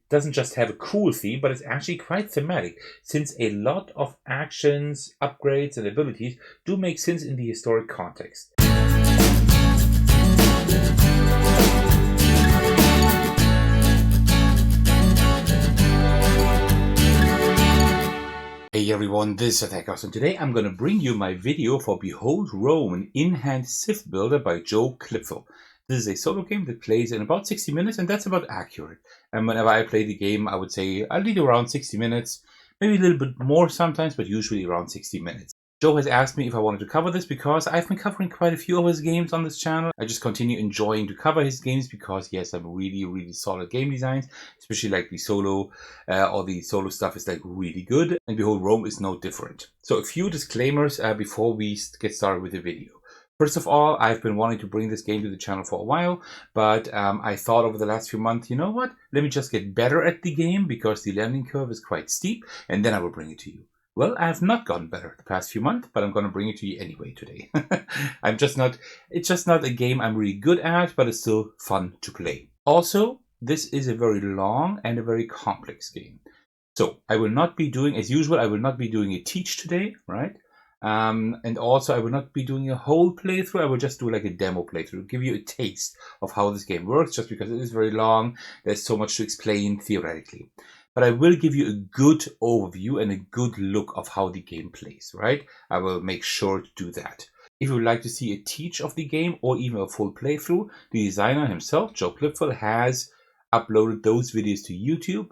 doesn't just have a cool theme, but it's actually quite thematic, since a lot of actions, upgrades, and abilities do make sense in the historic context. Hey everyone, this is Thecos, and today I'm going to bring you my video for Behold Rome, an in-hand Civ builder by Joe Klipfel. This is a solo game that plays in about 60 minutes, and that's about accurate. And whenever I play the game, I would say I'll need around 60 minutes, maybe a little bit more sometimes, but usually around 60 minutes. Joe has asked me if I wanted to cover this because I've been covering quite a few of his games on this channel. I just continue enjoying to cover his games because he has some really solid game designs, especially like the solo, all the solo stuff is like really good, and Behold Rome is no different. So a few disclaimers before we get started with the video. First of all, I've been wanting to bring this game to the channel for a while, but I thought over the last few months, you know what, let me just get better at the game because the learning curve is quite steep, and then I will bring it to you. Well, I have not gotten better the past few months, but I'm going to bring it to you anyway today. It's just not a game I'm really good at, but it's still fun to play. Also, this is a very long and a very complex game. So I will not be doing, as usual, I will not be doing a teach today, right? And also I will not be doing a whole playthrough. I will just do like a demo playthrough, give you a taste of how this game works, just because it is very long. There's so much to explain theoretically. But I will give you a good overview and a good look of how the game plays, right? I will make sure to do that. If you would like to see a teach of the game or even a full playthrough, the designer himself, Joe Klipfel, has uploaded those videos to YouTube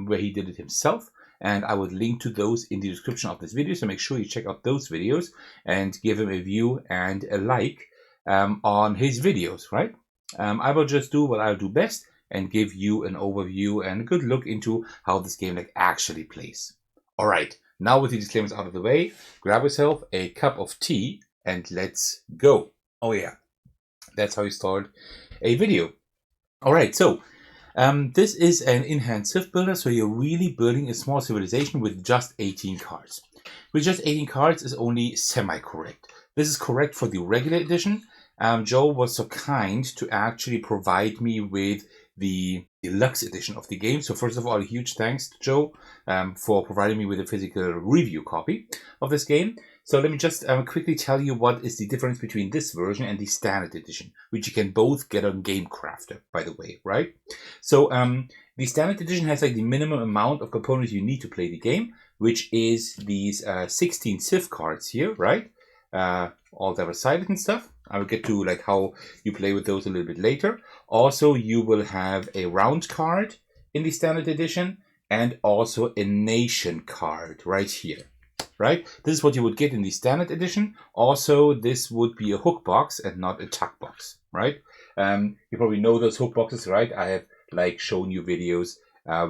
where he did it himself. And I would link to those in the description of this video. So make sure you check out those videos and give him a view and a like on his videos, right? I will just do what I'll do best and give you an overview and a good look into how this game actually plays. All right, now with the disclaimers out of the way, grab yourself a cup of tea and let's go. Oh yeah, that's how you start a video. All right, so this is an in-hand Civ builder, so you're really building a small civilization with just 18 cards. With just 18 cards is only semi-correct. This is correct for the regular edition. Joe was so kind to actually provide me with the deluxe edition of the game. So first of all, a huge thanks to Joe for providing me with a physical review copy of this game. So let me just quickly tell you what is the difference between this version and the standard edition, which you can both get on GameCrafter, by the way, right? So the standard edition has like the minimum amount of components you need to play the game, which is these 16 Civ cards here, right? All double-sided and stuff. I will get to like how you play with those a little bit later. Also, you will have a round card in the standard edition and also a nation card right here, right? This is what you would get in the standard edition. Also, this would be a hook box and not a tuck box, right? You probably know those hook boxes, right? I have like shown you videos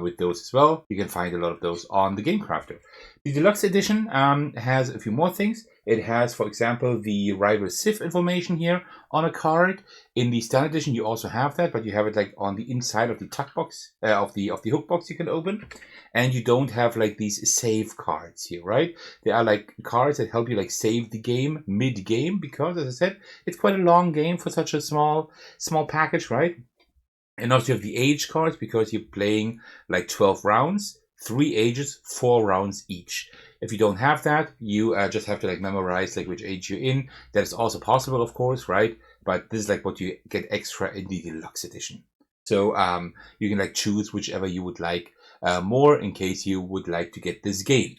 with those as well. You can find a lot of those on the GameCrafter. The deluxe edition has a few more things. It has, for example, the rival Civ information here on a card. In the standard edition, you also have that, but you have it like on the inside of the tuck box of the hook box you can open, and you don't have like these save cards here, right? They are like cards that help you like save the game mid-game because, as I said, it's quite a long game for such a small package, right? And also you have the age cards because you're playing like 12 rounds, 3 ages, 4 rounds each. If you don't have that, you just have to like memorize like which age you're in. That is also possible, of course, right? But this is like what you get extra in the deluxe edition. So you can like choose whichever you would like more in case you would like to get this game.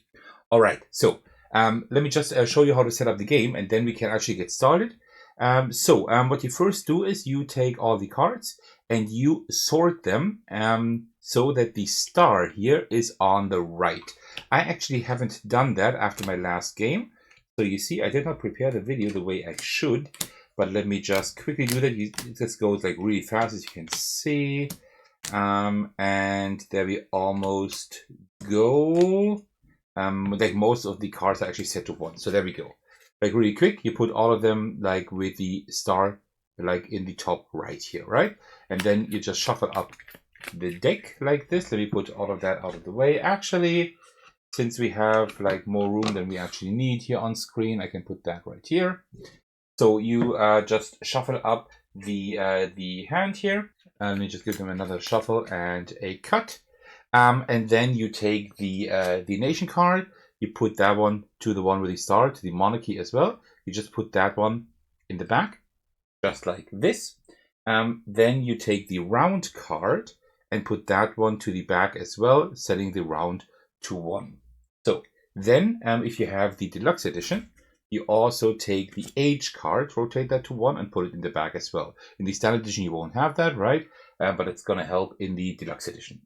All right, so let me just show you how to set up the game and then we can actually get started. What you first do is you take all the cards and you sort them so that the star here is on the right. I actually haven't done that after my last game. So you see, I did not prepare the video the way I should, but let me just quickly do that. This goes like really fast, as you can see. And there we almost go. Like most of the cards are actually set to 1. So there we go. Like really quick, you put all of them like with the star like in the top right here, right? And then you just shuffle up the deck like this. Let me put all of that out of the way. Actually, since we have like more room than we actually need here on screen, I can put that right here. So you just shuffle up the hand here. Let me just give them another shuffle and a cut. And then you take the nation card, you put that one to the one with the star, to the monarchy as well. You just put that one in the back, just like this. Then you take the round card and put that one to the back as well, setting the round to 1. So then, if you have the deluxe edition, you also take the age card, rotate that to 1, and put it in the back as well. In the standard edition, you won't have that, right? But it's going to help in the deluxe edition.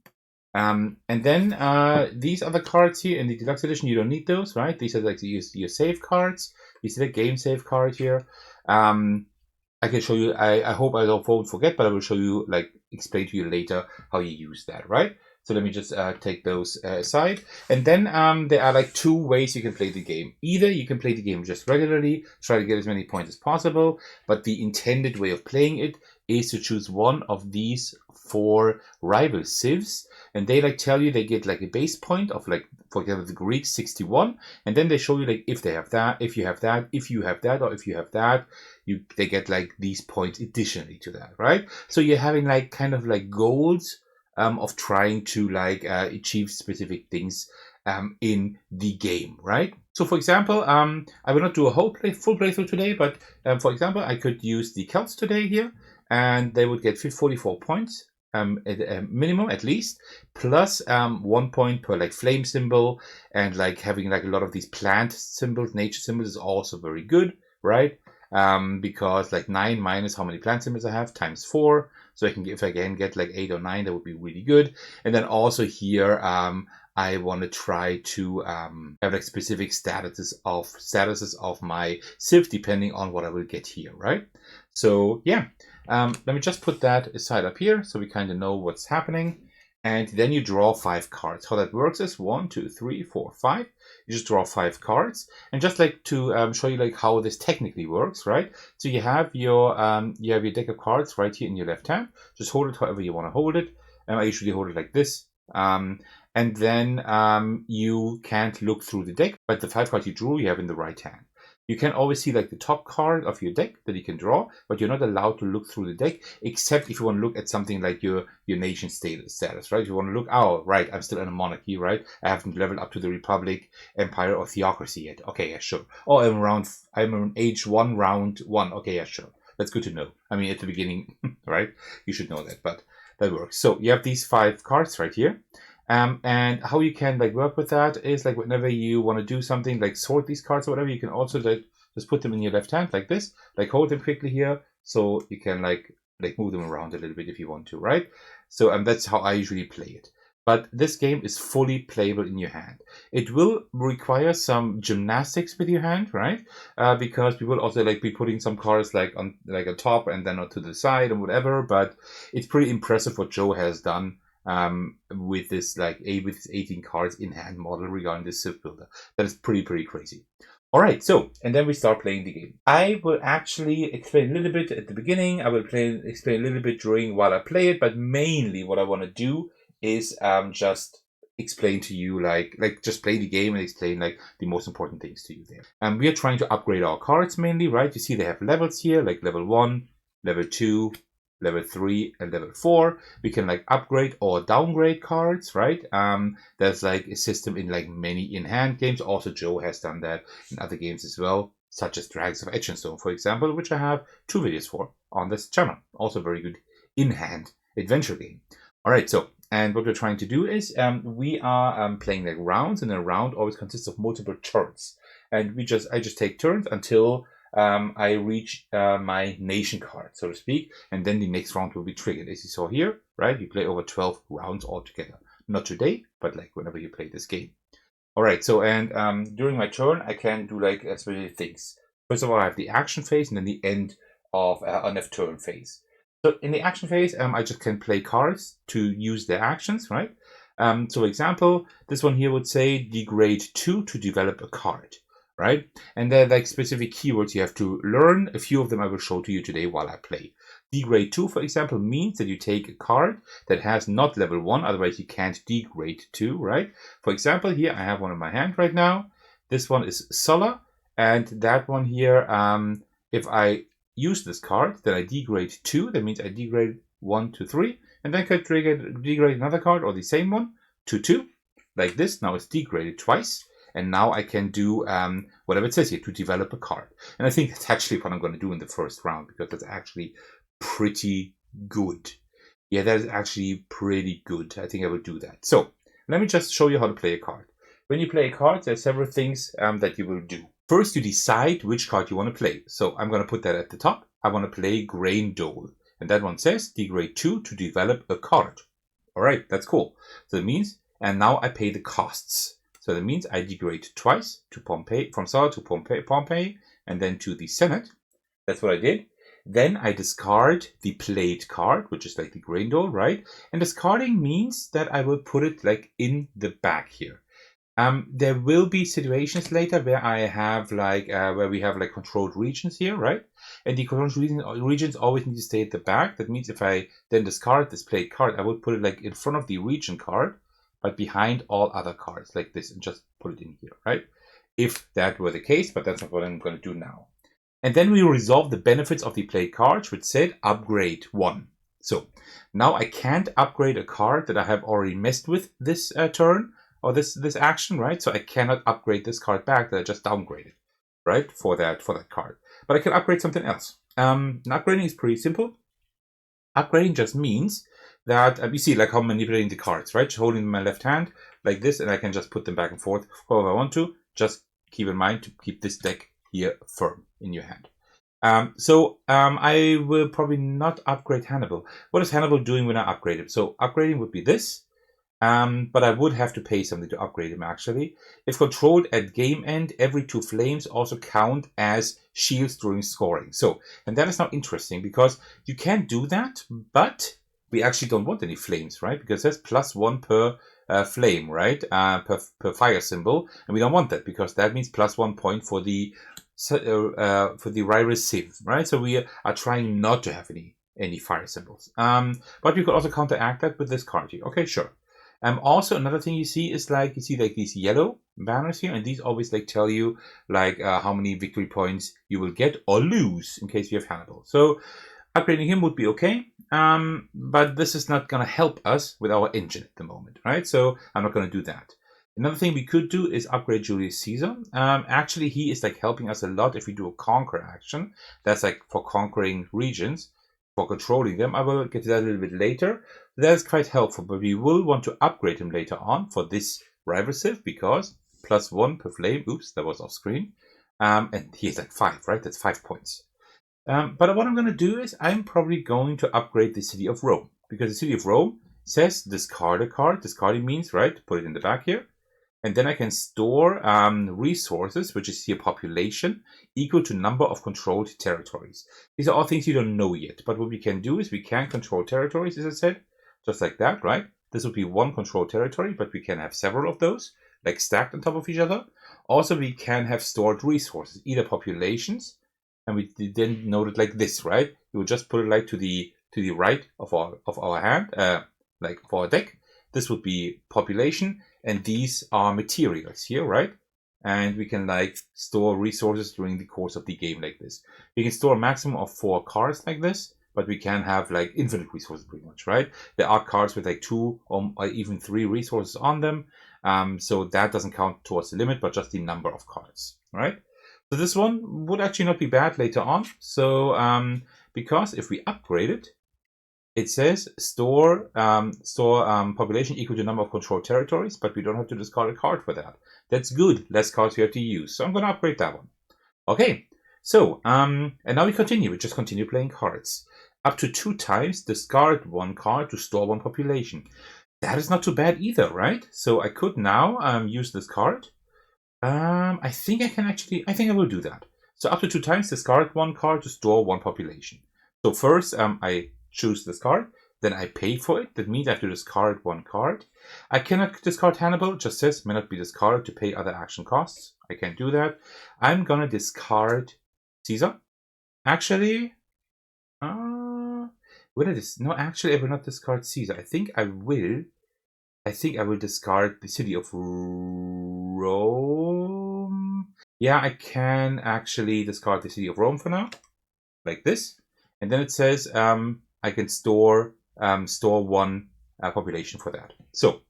And then these other cards here in the deluxe edition, you don't need those, right? These are like your save cards. You see the game save card here. I can show you, I hope I won't forget, but I will show you, like, explain to you later how you use that, right? So let me just take those aside. And then there are like 2 ways you can play the game. Either you can play the game just regularly, try to get as many points as possible, but the intended way of playing it is to choose one of these 4 rival civs, and they like tell you they get like a base point of, like, for example, the Greeks 61, and then they show you like if they have that, if you have that, if you have that, or if you have that, they get like these points additionally to that, right? So you're having like kind of like goals of trying to like achieve specific things in the game, right? So for example, I will not do a full playthrough today, but for example, I could use the Celts today here, and they would get 44 points at a minimum at least, plus 1 point per like flame symbol, and like having like a lot of these plant symbols, nature symbols is also very good, right? Because like 9 minus how many plant symbols I have times 4, so I can if I can get like 8 or 9, that would be really good. And then also here I want to try to have like specific statuses of my civ depending on what I will get here, right? So yeah, let me just put that aside up here so we kind of know what's happening. And then you draw 5 cards. How that works is 1, 2, 3, 4, 5. You just draw 5 cards, and just like to show you like how this technically works, right? So you have your deck of cards right here in your left hand. Just hold it however you want to hold it. I usually hold it like this. And then you can't look through the deck, but the 5 cards you drew you have in the right hand. You can always see like the top card of your deck that you can draw, but you're not allowed to look through the deck, except if you want to look at something like your nation status, right? If you want to look, oh, right, I'm still in a monarchy, right? I haven't leveled up to the Republic, Empire, or Theocracy yet. Okay, yeah, sure. Or I'm around age 1, round 1. Okay, yeah, sure. That's good to know. I mean, at the beginning, right? You should know that, but that works. So you have these 5 cards right here. And how you can like work with that is like whenever you want to do something like sort these cards or whatever, you can also like just put them in your left hand like this, like hold them quickly here, so you can like move them around a little bit if you want to, right? So that's how I usually play it. But this game is fully playable in your hand. It will require some gymnastics with your hand, right? Because we will also like be putting some cards like on top and then to the side and whatever. But it's pretty impressive what Joe has done with this with his 18 cards in hand model regarding this civ builder. That is pretty crazy. All right, so and then we start playing the game. I will actually explain a little bit at the beginning. I will explain a little bit while I play it, but mainly what I want to do is just explain to you like just play the game and explain like the most important things to you there. We are trying to upgrade our cards mainly, right? You see they have levels here, like level 1, level 2, level 3, and level 4. We can like upgrade or downgrade cards, right? There's like a system in like many in-hand games. Also Joe has done that in other games as well, such as Dragons of Edgenstone, for example, which I have 2 videos for on this channel. Also very good in-hand adventure game. All right, so and what we're trying to do is we are playing like rounds, and a round always consists of multiple turns. And I just take turns until I reach my nation card, so to speak, and then the next round will be triggered. As you saw here, right? You play over 12 rounds altogether. Not today, but like whenever you play this game. All right, so and during my turn, I can do like specific things. First of all, I have the action phase and then the end of an F turn phase. So in the action phase, I just can play cards to use their actions, right? So for example, this one here would say degrade 2 to develop a card, right? And they're like specific keywords you have to learn. A few of them I will show to you today while I play. Degrade 2, for example, means that you take a card that has not level 1, otherwise you can't degrade 2, right? For example, here I have one in my hand right now. This one is Solar, and that one here, if I use this card, then I degrade 2, that means I degrade 1 to 3, and then I could degrade another card or the same one to 2, like this. Now it's degraded twice. And now I can do whatever it says here, to develop a card. And I think that's actually what I'm going to do in the first round, because that's actually pretty good. Yeah, that is actually pretty good. I think I will do that. So let me just show you how to play a card. When you play a card, there are several things that you will do. First, you decide which card you want to play. So I'm going to put that at the top. I want to play Grain Dole. And that one says degrade 2 to develop a card. All right, that's cool. So that means, and now I pay the costs. So that means I degrade twice to Pompeii, from Sulla to Pompeii, and then to the Senate. That's what I did. Then I discard the played card, which is like the Grain Dole, right? And discarding means that I will put it like in the back here. There will be situations later where I have like where we have like controlled regions here, right? And the controlled regions always need to stay at the back. That means if I then discard this played card, I would put it like in front of the region card, but behind all other cards like this, and just put it in here, right? If that were the case, but that's not what I'm going to do now. And then we resolve the benefits of the played cards, which said upgrade 1. So now I can't upgrade a card that I have already messed with this turn, or this action, right? So I cannot upgrade this card back that I just downgraded, right? For that card. But I can upgrade something else. And upgrading is pretty simple. Upgrading just means that you see like how I'm manipulating the cards, right? Just holding them in my left hand like this, and I can just put them back and forth however I want to. Just keep in mind to keep this deck here firm in your hand. I will probably not upgrade Hannibal. What is Hannibal doing when I upgrade him? So upgrading would be this. But I would have to pay something to upgrade him, actually. If controlled at game end, every 2 flames also count as shields during scoring. So, and that is now interesting, because you can do that, but we actually don't want any flames, right? Because there's +1 per flame, right? Per fire symbol. And we don't want that, because that means +1 point for the rival civ, right? So we are trying not to have any fire symbols. But we could also counteract that with this card here. Okay, sure. Also, another thing you see is like, you see like these yellow banners here, and these always like tell you like how many victory points you will get or lose in case you have Hannibal. So upgrading him would be okay, but this is not going to help us with our engine at the moment, right? So I'm not going to do that. Another thing we could do is upgrade Julius Caesar. Actually, he is like helping us a lot if we do a conquer action. That's like for conquering regions, for controlling them. I will get to that a little bit later. That's quite helpful, but we will want to upgrade him later on for this rival civ, because +1 per flame. Oops, that was off screen. And he's like 5, right? That's 5 points. But what I'm going to do is I'm probably going to upgrade the City of Rome, because the City of Rome says discard a card. Discarding means, right, put it in the back here. And then I can store resources, which is here population, equal to number of controlled territories. These are all things you don't know yet. But what we can do is we can control territories, as I said, just like that, right? This would be 1 controlled territory, but we can have several of those, like stacked on top of each other. Also, we can have stored resources, either populations, and we then note it like this, right? We will just put it like to the right of our hand, like for our deck. This would be population, and these are materials here, right? And we can like store resources during the course of the game like this. We can store a maximum of 4 cards like this, but we can have like infinite resources pretty much, right? There are cards with like 2 or even 3 resources on them. So that doesn't count towards the limit, but just the number of cards, right? So this one would actually not be bad later on. So because if we upgrade it, it says store population equal to number of controlled territories, but we don't have to discard a card for that. That's good. Less cards we have to use. So I'm going to upgrade that one. Okay. So, and now we continue. We just continue playing cards. Up to 2 times discard 1 card to store 1 population. That is not too bad either, right? So I could now use this card. I think I will do that. So up to 2 times discard 1 card to store 1 population. So first I choose this card, then I pay for it. That means I have to discard 1 card. I cannot discard Hannibal, just says may not be discarded to pay other action costs. I can't do that. I'm gonna discard Caesar. Actually, will I no, actually I will not discard Caesar. I think I will discard the City of Rome. Yeah, I can actually discard the City of Rome for now, like this. And then it says I can store 1 population for that. So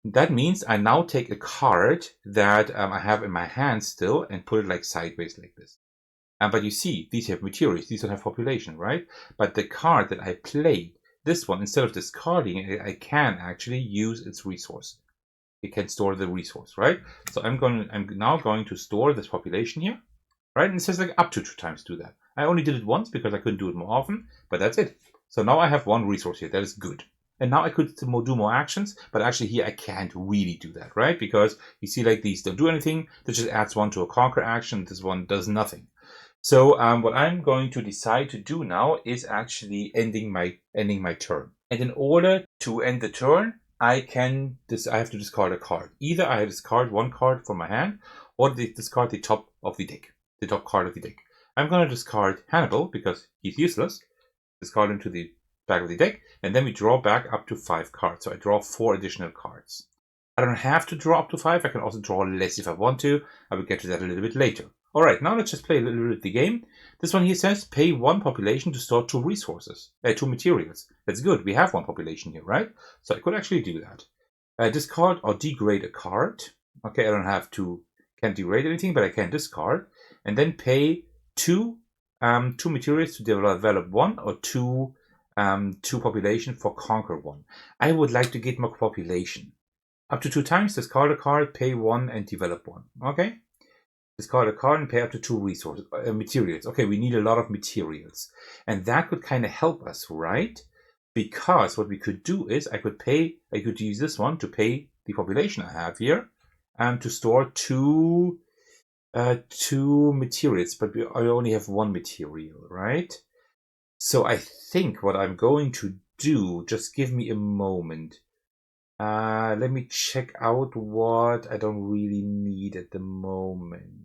That means I now take a card that I have in my hand still and put it like sideways like this. But you see, these have materials, these don't have population, right? But the card that I played, this one, instead of discarding it, I can actually use its resource. It can store the resource, right? So I'm now going to store this population here, right? And it says like up to 2 times do that. I only did it once because I couldn't do it more often, but that's it. So now I have 1 resource here. That is good. And now I could do more actions, but actually here I can't really do that, right? Because you see like these don't do anything. This just adds 1 to a conquer action. This one does nothing. So what I'm going to decide to do now is actually ending my turn. And in order to end the turn, I have to discard a card. Either I discard 1 card from my hand, or discard the top of the deck, the top card of the deck. I'm going to discard Hannibal because he's useless. Discard him to the back of the deck, and then we draw back up to 5 cards. So I draw 4 additional cards. I don't have to draw up to 5. I can also draw less if I want to. I will get to that a little bit later. All right, now let's just play a little bit of the game. This one here says pay 1 population to store 2 resources, 2 materials. That's good. We have 1 population here, right? So I could actually do that. Discard or degrade a card. Okay, I don't have to, can't degrade anything, but I can discard. And then pay 2 materials to develop 1 or 2 population for conquer 1. I would like to get more population. Up to 2 times, discard a card, pay 1 and develop 1. Okay? Discard a card and pay up to 2 resources, materials. Okay, we need a lot of materials. And that could kind of help us, right? Because what we could do is I could use this one to pay the population I have here and to store 2 materials, but I only have 1 material, right? So I think what I'm going to do, just give me a moment. Let me check out what I don't really need at the moment.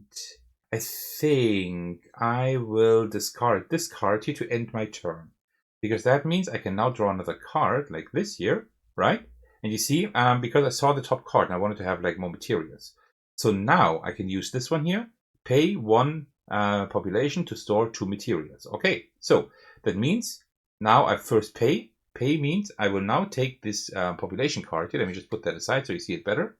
I think I will discard this card here to end my turn. Because that means I can now draw another card like this here, right? And you see, because I saw the top card and I wanted to have like more materials. So now I can use this one here, pay 1 population to store 2 materials. Okay, so that means now I first pay. Pay means I will now take this population card here. Let me just put that aside so you see it better.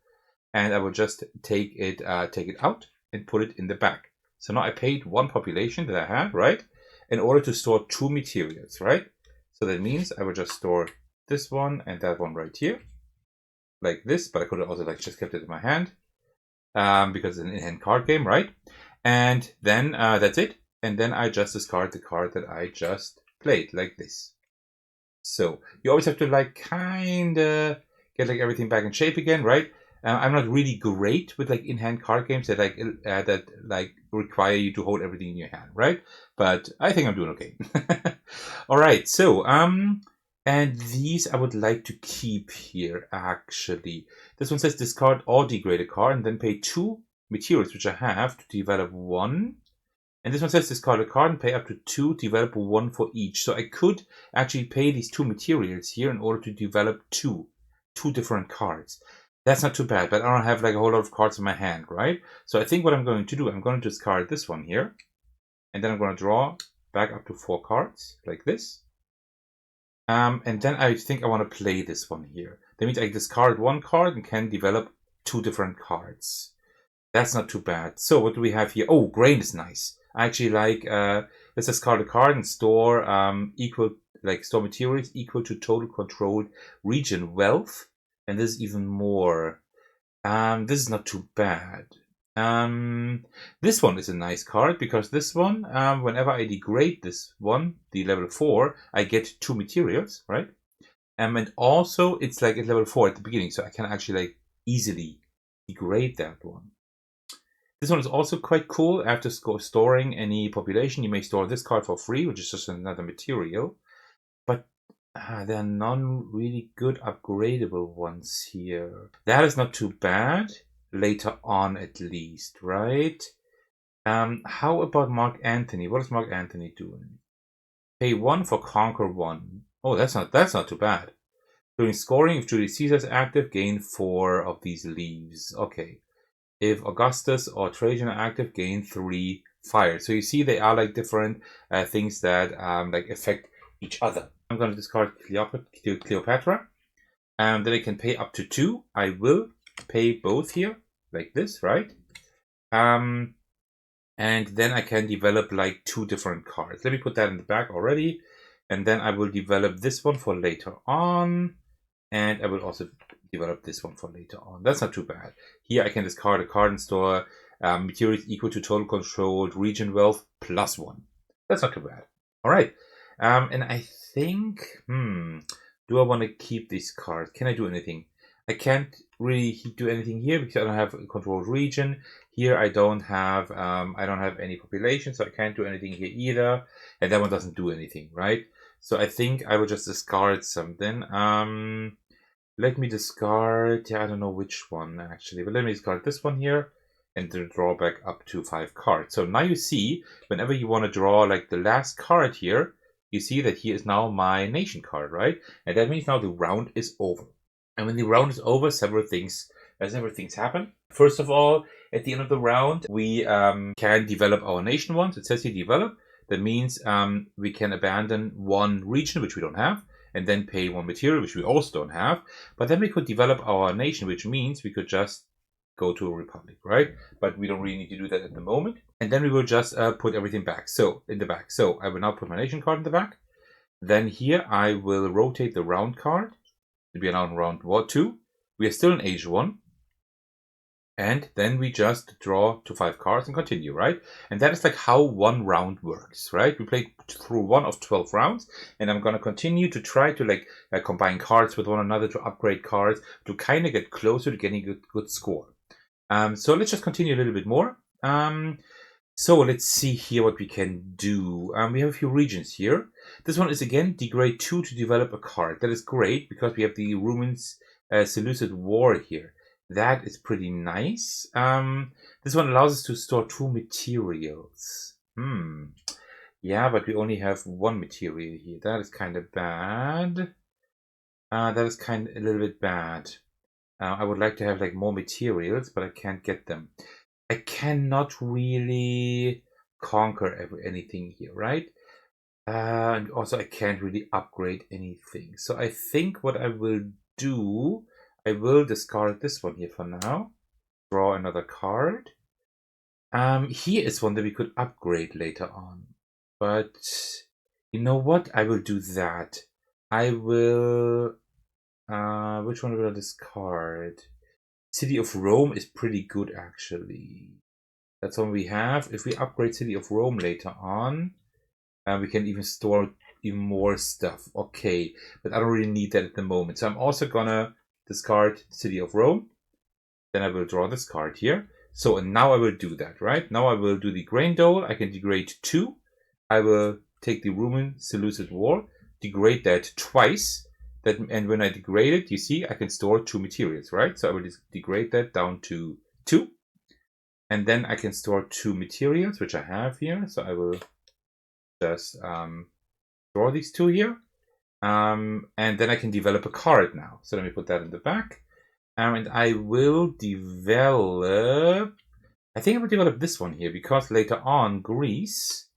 And I will just take it out and put it in the back. So now I paid 1 population that I have, right? In order to store 2 materials, right? So that means I will just store this one and that one right here. Like this, but I could have also like just kept it in my hand. Because it's an in-hand card game, right? And then that's it. And then I just discard the card that I just played, like this. So you always have to like kind of get like everything back in shape again, right? I'm not really great with like in-hand card games that require you to hold everything in your hand, right? But I think I'm doing okay. All right, so and these I would like to keep here actually. This one says discard or degrade a card and then pay 2 materials which I have to develop 1. And this one says discard a card and pay up to 2, develop 1 for each. So I could actually pay these 2 materials here in order to develop 2 different cards. That's not too bad, but I don't have like a whole lot of cards in my hand, right? So I think what I'm going to do, I'm going to discard this one here. And then I'm going to draw back up to 4 cards, like this. And then I think I want to play this one here. That means I discard 1 card and can develop 2 different cards. That's not too bad. So what do we have here? Oh, grain is nice. I actually like, let's discard a card and store store materials equal to total controlled region wealth. And this is even more. This is not too bad. This one is a nice card because this one, whenever I degrade this one, the level 4, I get 2 materials, right? And also it's like at level 4 at the beginning, so I can actually like easily degrade that one. This one is also quite cool. After storing any population, you may store this card for free, which is just another material. But there are none really good upgradable ones here. That is not too bad. Later on, at least, right? How about Mark Anthony? What is Mark Anthony doing? Pay 1 for conquer 1. Oh, that's not too bad. During scoring, if Julius Caesar is active, gain 4 of these leaves. Okay. If Augustus or Trajan are active, gain 3 fire. So you see they are like different things that like affect each other. I'm going to discard Cleopatra. Then I can pay up to 2. I will pay both here, like this, right? And then I can develop like 2 different cards. Let me put that in the back already. And then I will develop this one for later on. And I will also develop this one for later on. That's not too bad. Here I can discard a card and store materials equal to total controlled region wealth plus 1. That's not too bad. All right. And I think, do I want to keep these cards? Can I do anything? I can't really do anything here because I don't have a controlled region. Here I don't have any population, so I can't do anything here either. And that one doesn't do anything, right? So I think I will just discard something. Let me discard, I don't know which one actually, but let me discard this one here and then draw back up to 5 cards. So now you see, whenever you want to draw like the last card here, you see that here is now my nation card, right? And that means now the round is over. And when the round is over, several things happen. First of all, at the end of the round, we can develop our nation once. It says here develop. That means we can abandon 1 region, which we don't have, and then pay 1 material, which we also don't have. But then we could develop our nation, which means we could just go to a republic, right? But we don't really need to do that at the moment. And then we will just put everything back. So in the back. So I will now put my nation card in the back. Then here I will rotate the round card. We are now in round 2. We are still in age 1. And then we just draw to 5 cards and continue, right? And that is like how 1 round works, right? We played through 1 of 12 rounds, and I'm going to continue to try to like combine cards with one another to upgrade cards to kind of get closer to getting a good score. So let's just continue a little bit more. So let's see here what we can do. We have a few regions here. This one is again degrade 2 to develop a card. That is great because we have the Romans Seleucid War here. That is pretty nice. This one allows us to store 2 materials. Yeah, but we only have 1 material here. That is kind of bad. That is kind of a little bit bad. I would like to have like more materials, but I can't get them. I cannot really conquer anything here, right? And also I can't really upgrade anything. So I think what I will do, I will discard this one here for now. Draw another card. Here is one that we could upgrade later on. But you know what? I will do that. I will... which one will I discard? City of Rome is pretty good, actually. That's one we have. If we upgrade City of Rome later on, we can even store even more stuff. Okay, but I don't really need that at the moment. So I'm also gonna discard City of Rome. Then I will draw this card here. So and now I will do that, right? Now I will do the Grain Dole. I can degrade 2. I will take the Roman Seleucid War, degrade that twice. And when I degrade it, you see, I can store 2 materials, right? So I will just degrade that down to 2. And then I can store 2 materials, which I have here. So I will just draw these 2 here. And then I can develop a card now. So let me put that in the back. And I will develop... I think I will develop this one here, because later on, Greece...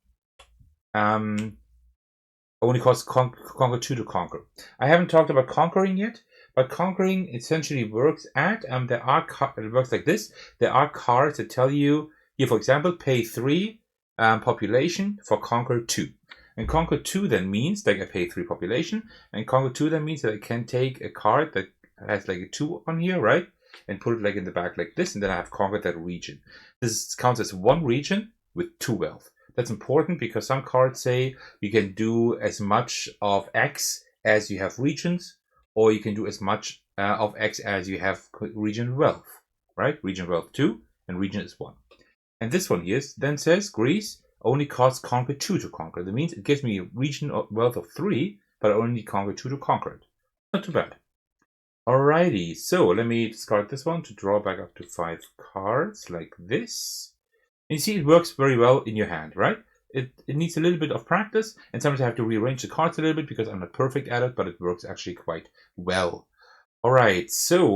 only costs conquer 2 to conquer. I haven't talked about conquering yet, but conquering essentially works at it works like this. There are cards that tell you here, for example, pay 3 population for conquer 2. And conquer 2 then means that I pay 3 population, and conquer 2 then means that I can take a card that has like a 2 on here, right? And put it like in the back like this, and then I have conquered that region. This counts as 1 region with 2 wealth. That's important because some cards say you can do as much of X as you have regions, or you can do as much of X as you have region wealth, right? Region wealth 2 and region is 1. And this one here then says Greece only costs conquer 2 to conquer. That means it gives me a region wealth of 3, but I only need conquer 2 to conquer it. Not too bad. Alrighty, so let me discard this one to draw back up to 5 cards like this. And you see, it works very well in your hand, right? It needs a little bit of practice, and sometimes I have to rearrange the cards a little bit because I'm not perfect at it, but it works actually quite well. All right, so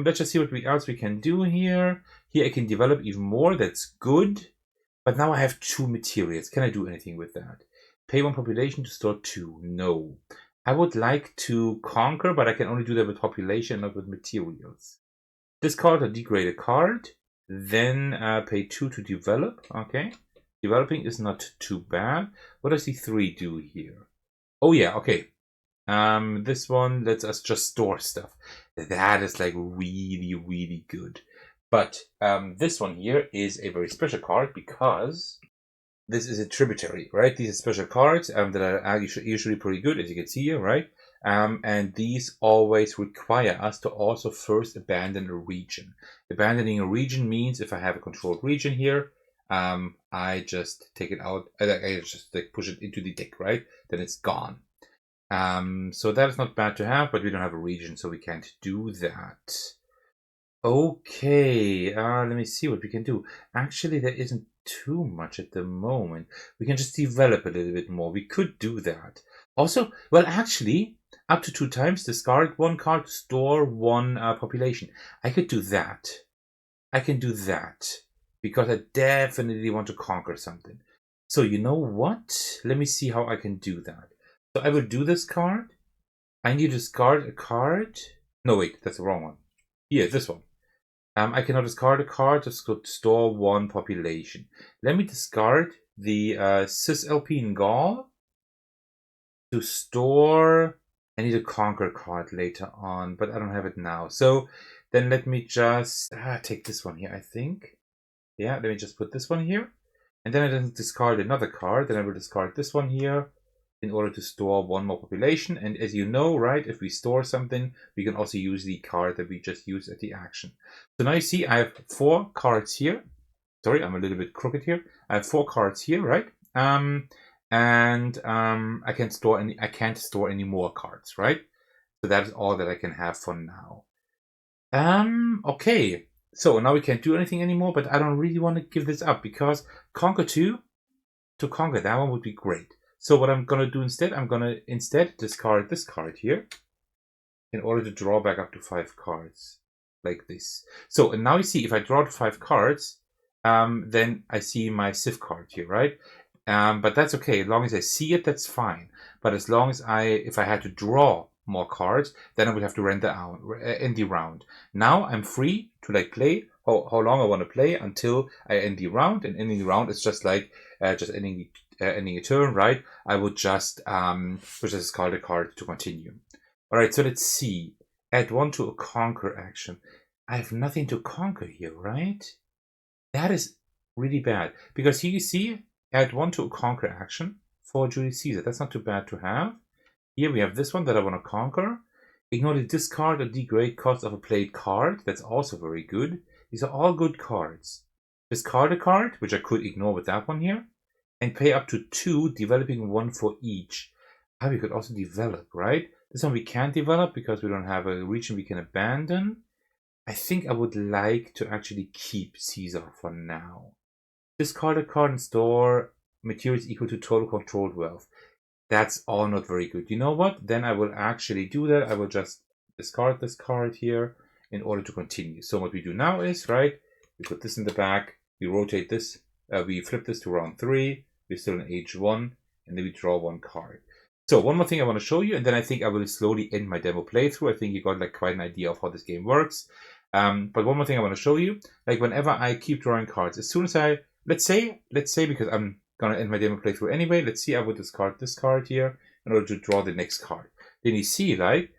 let's just see what else we can do here. Here I can develop even more. That's good. But now I have 2 materials. Can I do anything with that? Pay 1 population to store 2. No. I would like to conquer, but I can only do that with population, not with materials. Discard or degrade a card, then pay 2 to develop. Okay, developing is not too bad. What does the 3 do here? Oh yeah, okay. This one lets us just store stuff. That is like really, really good. But this one here is a very special card because this is a tributary, right? These are special cards that are usually pretty good, as you can see here, right? And these always require us to also first abandon a region. Abandoning a region means if I have a controlled region here, I just take it out, I just like push it into the deck, right? Then it's gone. So that is not bad to have, but we don't have a region, so we can't do that. Okay, let me see what we can do. Actually, there isn't too much at the moment. We can just develop a little bit more. We could do that. Also, well, actually, up to 2 times, discard 1 card, store 1 population. I could do that. I can do that because I definitely want to conquer something. So you know what? Let me see how I can do that. So I will do this card. I need to discard a card. No, wait, that's the wrong one. Here, this one. I cannot discard a card to store 1 population. Let me discard the Cisalpine Gaul to store. I need a conquer card later on, but I don't have it now. So then let me just take this one here, I think. Yeah, let me just put this one here. And then I then discard another card. Then I will discard this one here in order to store 1 more population. And as you know, right, if we store something, we can also use the card that we just used at the action. So now you see I have 4 cards here. Sorry, I'm a little bit crooked here. I have 4 cards here, right? I can't store any more cards, right? So that is all that I can have for now. Okay. So now we can't do anything anymore, but I don't really want to give this up because conquer 2, to conquer that one would be great. So what I'm going to do instead, I'm going to instead discard this card here in order to draw back up to 5 cards like this. So and now you see if I draw to 5 cards, then I see my Civ card here, right? But that's okay. As long as I see it, that's fine. But as long as if I had to draw more cards, then I would have to end the round. Now I'm free to like play how long I want to play until I end the round. And ending the round is just like just ending a turn, right? I would just discard a card to continue. All right, so let's see. Add 1 to a conquer action. I have nothing to conquer here, right? That is really bad because here you see add 1 to a conquer action for Julius Caesar. That's not too bad to have. Here we have this one that I want to conquer. Ignore the discard or degrade cost of a played card. That's also very good. These are all good cards. Discard a card, which I could ignore with that one here, and pay up to 2, developing 1 for each. We could also develop, right? This one we can't develop because we don't have a region we can abandon. I think I would like to actually keep Caesar for now. Discard a card and store materials equal to total controlled wealth. That's all not very good. You know what? Then I will actually do that. I will just discard this card here in order to continue. So what we do now is, right, we put this in the back, we rotate this, we flip this to round 3, we're still in age 1, and then we draw 1 card. So one more thing I want to show you, and then I think I will slowly end my demo playthrough. I think you got like quite an idea of how this game works. But one more thing I want to show you, like whenever I keep drawing cards, as soon as I, let's say because I'm going to end my demo playthrough anyway, let's see I would discard this card here in order to draw the next card. Then you see like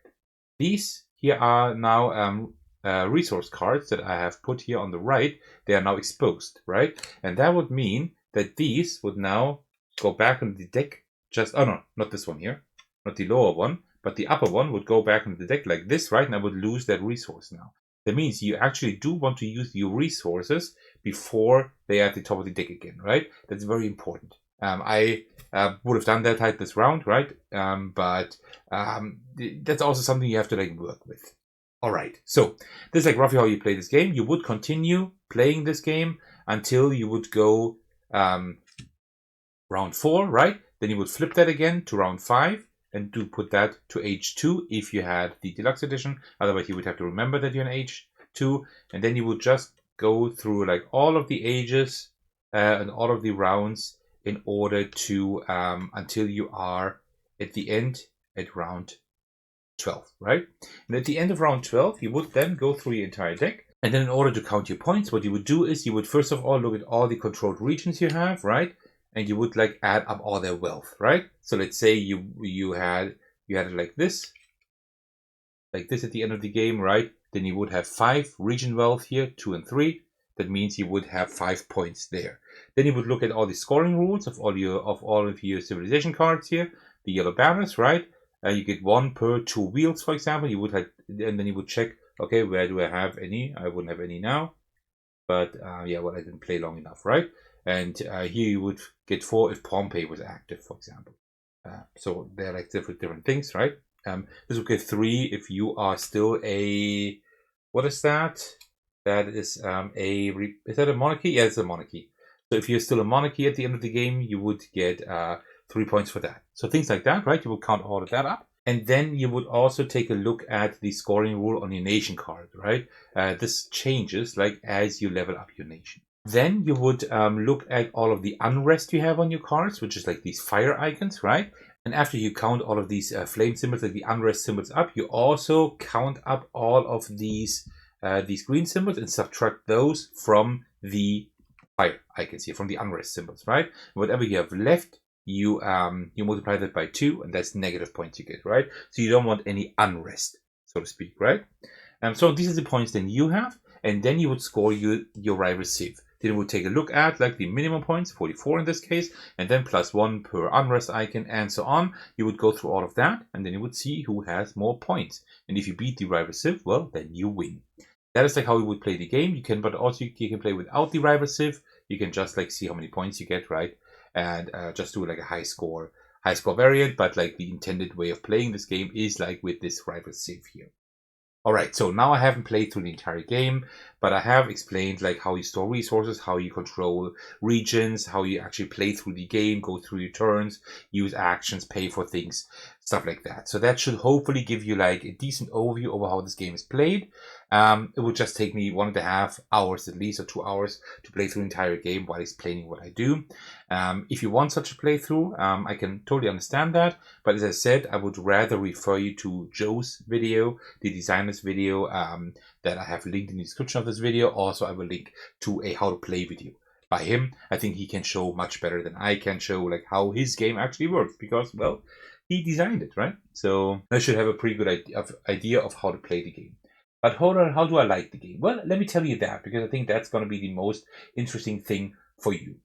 these here are now resource cards that I have put here on the right. They are now exposed, right? And that would mean that these would now go back into the deck. Oh no, not this one here, not the lower one, but the upper one would go back into the deck like this, right? And I would lose that resource now. That means you actually do want to use your resources before they are at the top of the deck again, right? That's very important. I would have done that this round, right? But that's also something you have to like work with. All right, so this is like roughly how you play this game. You would continue playing this game until you would go round 4, right? Then you would flip that again to round 5 and do put that to age 2 if you had the deluxe edition. Otherwise, you would have to remember that you're in age 2. And then you would just go through like all of the ages and all of the rounds in order to until you are at the end at round 12, right? And at the end of round 12, you would then go through your entire deck. And then in order to count your points, what you would do is you would first of all look at all the controlled regions you have, right? And you would like add up all their wealth, right? So let's say you had it like this at the end of the game, right? Then you would have 5 region wealth here, 2 and 3. That means you would have 5 points there. Then you would look at all the scoring rules of all of your civilization cards here, the yellow banners, right? You get 1 per 2 wheels, for example. You would have, and then you would check, okay, where do I have any? I wouldn't have any now, but yeah, well, I didn't play long enough, right? And here you would get 4 if Pompey was active, for example. So they're like different things, right? This would get 3 if you are still a, what is that? That is is that a monarchy? Yeah, it's a monarchy. So if you're still a monarchy at the end of the game, you would get 3 points for that. So things like that, right? You would count all of that up. And then you would also take a look at the scoring rule on your nation card, right? This changes like as you level up your nation. Then you would look at all of the unrest you have on your cards, which is like these fire icons, right? And after you count all of these flame symbols, like the unrest symbols up, you also count up all of these green symbols and subtract those from the fire icons here, from the unrest symbols, right? Whatever you have left, you multiply that by 2, and that's negative points you get, right? So you don't want any unrest, so to speak, right? So these are the points then you have, and then you would score your rival civ. Then we would take a look at like the minimum points, 44 in this case, and then +1 per unrest icon and so on. You would go through all of that, and then you would see who has more points. And if you beat the rival civ, well, then you win. That is like how you would play the game. But also you can play without the rival civ. You can just like see how many points you get, right? And just do like a high score variant. But like the intended way of playing this game is like with this rival civ here. Alright, so now I haven't played through the entire game, but I have explained like how you store resources, how you control regions, how you actually play through the game, go through your turns, use actions, pay for things, stuff like that. So that should hopefully give you like a decent overview over how this game is played. It would just take me 1.5 hours at least, or 2 hours to play through the entire game while explaining what I do. If you want such a playthrough, I can totally understand that. But as I said, I would rather refer you to Joe's video, the designer's video, that I have linked in the description of this video. Also, I will link to a how to play video by him. I think he can show much better than I can show like how his game actually works, because, well, he designed it, right? So I should have a pretty good idea of how to play the game. But hold on, how do I like the game? Well, let me tell you that, because I think that's going to be the most interesting thing for you.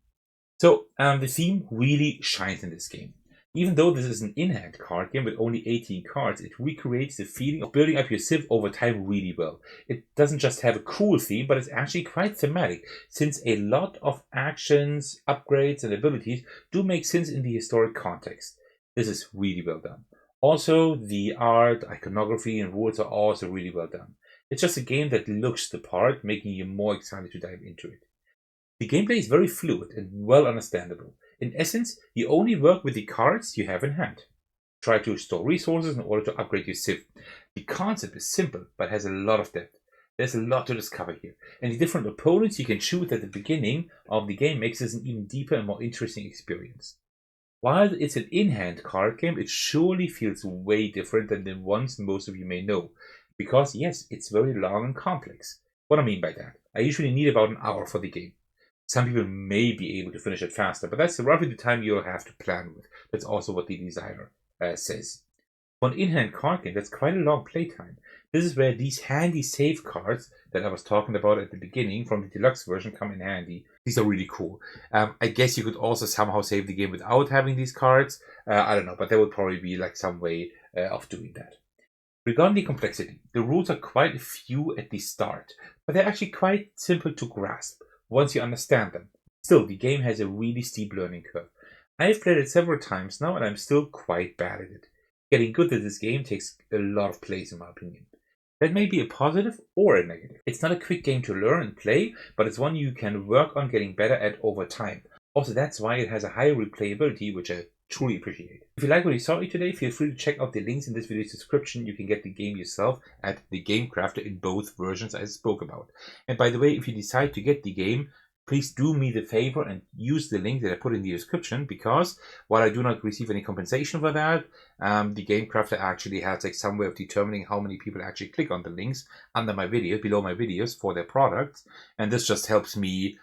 So the theme really shines in this game. Even though this is an in-hand card game with only 18 cards, it recreates the feeling of building up your civ over time really well. It doesn't just have a cool theme, but it's actually quite thematic, since a lot of actions, upgrades, and abilities do make sense in the historic context. This is really well done. Also, the art, iconography, and rules are also really well done. It's just a game that looks the part, making you more excited to dive into it. The gameplay is very fluid and well understandable. In essence, you only work with the cards you have in hand. Try to store resources in order to upgrade your civ. The concept is simple, but has a lot of depth. There's a lot to discover here, and the different opponents you can choose at the beginning of the game makes this an even deeper and more interesting experience. While it's an in-hand card game, it surely feels way different than the ones most of you may know. Because yes, it's very long and complex. What I mean by that? I usually need about an hour for the game. Some people may be able to finish it faster, but that's roughly the time you'll have to plan with. That's also what the designer says. For an in-hand card game, that's quite a long playtime. This is where these handy save cards that I was talking about at the beginning from the deluxe version come in handy. These are really cool. I guess you could also somehow save the game without having these cards. I don't know, but there would probably be like some way of doing that. Regarding the complexity, the rules are quite a few at the start, but they're actually quite simple to grasp once you understand them. Still, the game has a really steep learning curve. I've played it several times now, and I'm still quite bad at it. Getting good at this game takes a lot of plays, in my opinion. That may be a positive or a negative. It's not a quick game to learn and play, but it's one you can work on getting better at over time. Also, that's why it has a high replayability, which I truly appreciate. If you like what you saw today, feel free to check out the links in this video's description. You can get the game yourself at the Game Crafter in both versions I spoke about. And by the way, if you decide to get the game, please do me the favor and use the link that I put in the description, because while I do not receive any compensation for that, the Game Crafter actually has like some way of determining how many people actually click on the links under my videos, below my videos for their products. And this just helps me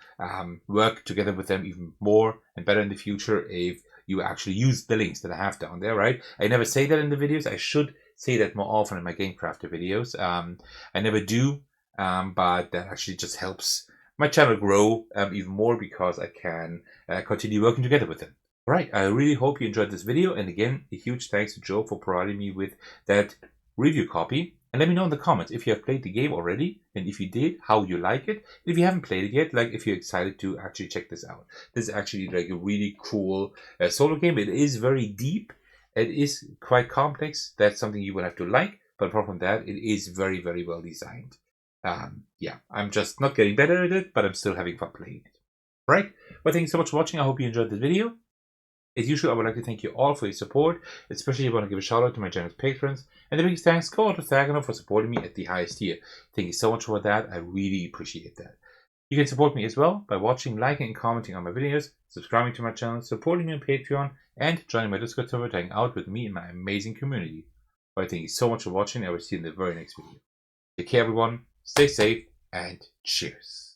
work together with them even more and better in the future if you actually use the links that I have down there, right? I never say that in the videos. I should say that more often in my Game Crafter videos. I never do, but that actually just helps my channel grow even more, because I can continue working together with them. All right, I really hope you enjoyed this video. And again, a huge thanks to Joe for providing me with that review copy. And let me know in the comments if you have played the game already, and if you did, how you like it. If you haven't played it yet, like if you're excited to actually check this out. This is actually like a really cool solo game. It is very deep. It is quite complex. That's something you will have to like. But apart from that, it is very, very well designed. Yeah, I'm just not getting better at it, but I'm still having fun playing it. All right. Well, thank you so much for watching. I hope you enjoyed this video. As usual, I would like to thank you all for your support, especially I want to give a shout out to my generous patrons. And the biggest thanks go out to Thecos for supporting me at the highest tier. Thank you so much for that. I really appreciate that. You can support me as well by watching, liking, and commenting on my videos, subscribing to my channel, supporting me on Patreon, and joining my Discord server to hang out with me and my amazing community. Well, thank you so much for watching. I will see you in the very next video. Take care, everyone. Stay safe, and cheers.